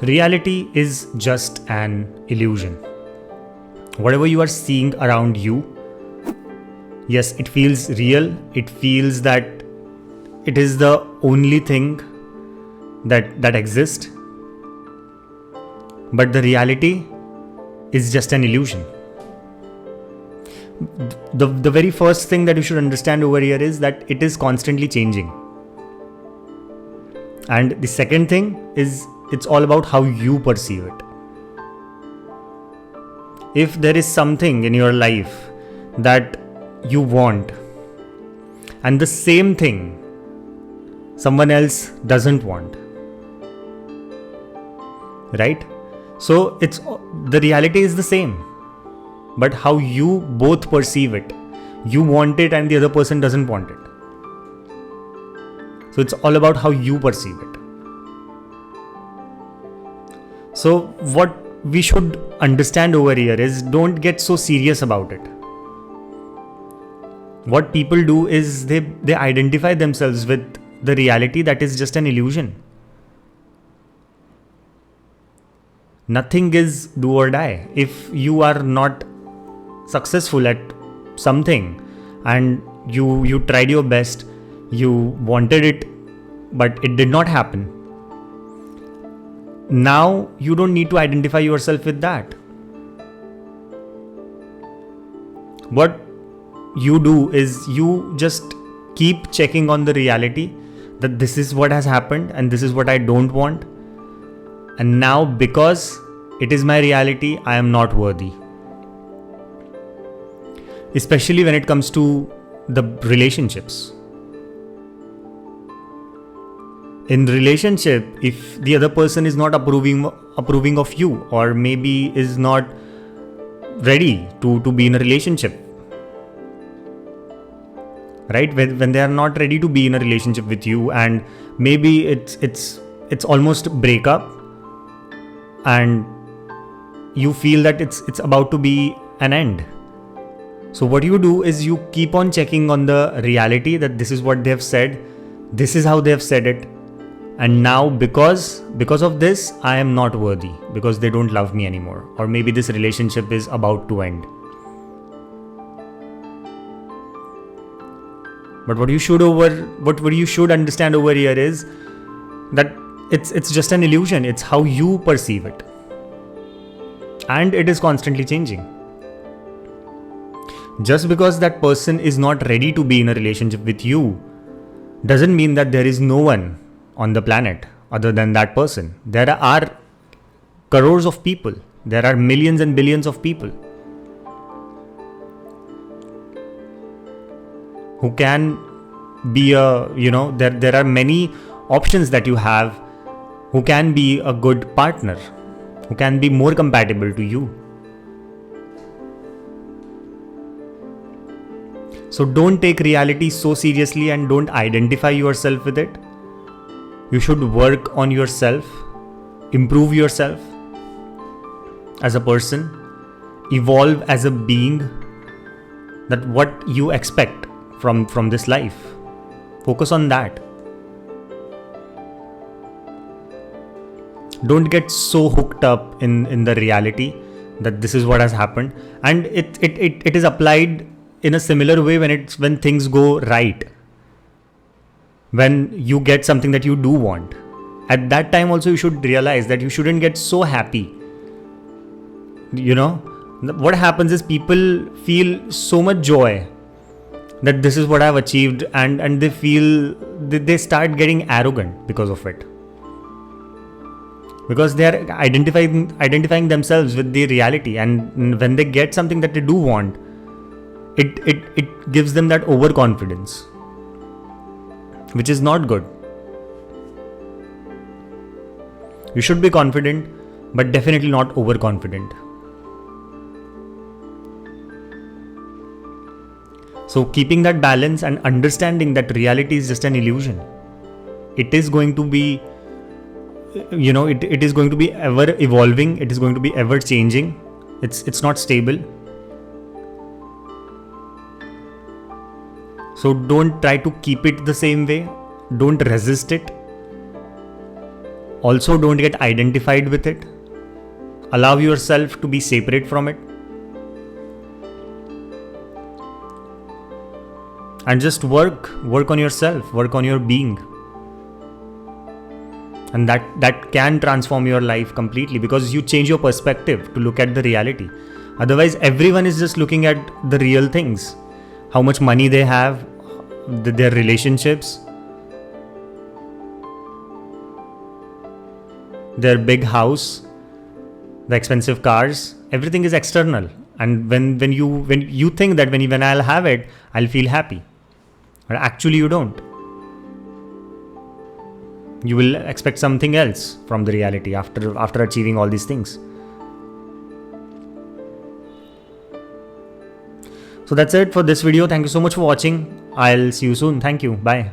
Reality is just an illusion. Whatever you are seeing around you, yes, it feels real. It feels that it is the only thing that exists. But the reality is just an illusion. The very first thing that you should understand over here is that it is constantly changing. And the second thing is it's all about how you perceive it. If there is something in your life that you want, and the same thing someone else doesn't want, right? So the reality is the same, but how you both perceive it. You want it and the other person doesn't want it. So it's all about how you perceive it. So what we should understand over here is, don't get so serious about it. What people do is they identify themselves with the reality that is just an illusion. Nothing is do or die. If you are not successful at something and you tried your best, you wanted it, but it did not happen, now you don't need to identify yourself with that. What you do is you just keep checking on the reality that this is what has happened and this is what I don't want. And now, because it is my reality, I am not worthy. Especially when it comes to the relationships. In relationship, if the other person is not approving of you, or maybe is not ready to be in a relationship, right? When they are not ready to be in a relationship with you, and maybe it's almost breakup, and you feel that it's about to be an end. So what you do is you keep on checking on the reality that this is what they have said, this is how they have said it, and now because of this I am not worthy, because they don't love me anymore, or maybe this relationship is about to end. But what you should understand over here is that it's just an illusion. It's how you perceive it, and it is constantly changing. Just because that person is not ready to be in a relationship with you doesn't mean that there is no one on the planet other than that person. There are crores of people. There are millions and billions of people who can be there are many options that you have, who can be a good partner, who can be more compatible to you. So don't take reality so seriously and don't identify yourself with it. You should work on yourself, improve yourself as a person, evolve as a being, that what you expect from this life. Focus on that. Don't get so hooked up in the reality that this is what has happened. And it is applied in a similar way when things go right. When you get something that you do want, at that time also you should realize that you shouldn't get so happy. What happens is people feel so much joy that this is what I've achieved, and they start getting arrogant because of it, because they are identifying themselves with the reality. And when they get something that they do want, it gives them that overconfidence, which is not good. You should be confident, but definitely not overconfident. So keeping that balance and understanding that reality is just an illusion. It is going to be, it is going to be ever evolving. It is going to be ever changing. It's not stable. So don't try to keep it the same way. Don't resist it. Also, don't get identified with it. Allow yourself to be separate from it. And just work on yourself, work on your being. And that can transform your life completely, because you change your perspective to look at the reality. Otherwise, everyone is just looking at the real things. How much money they have, their relationships, their big house, the expensive cars. Everything is external. And when you think that when I'll have it, I'll feel happy. But actually you don't. You will expect something else from the reality after achieving all these things. So that's it for this video. Thank you so much for watching. I'll see you soon. Thank you. Bye.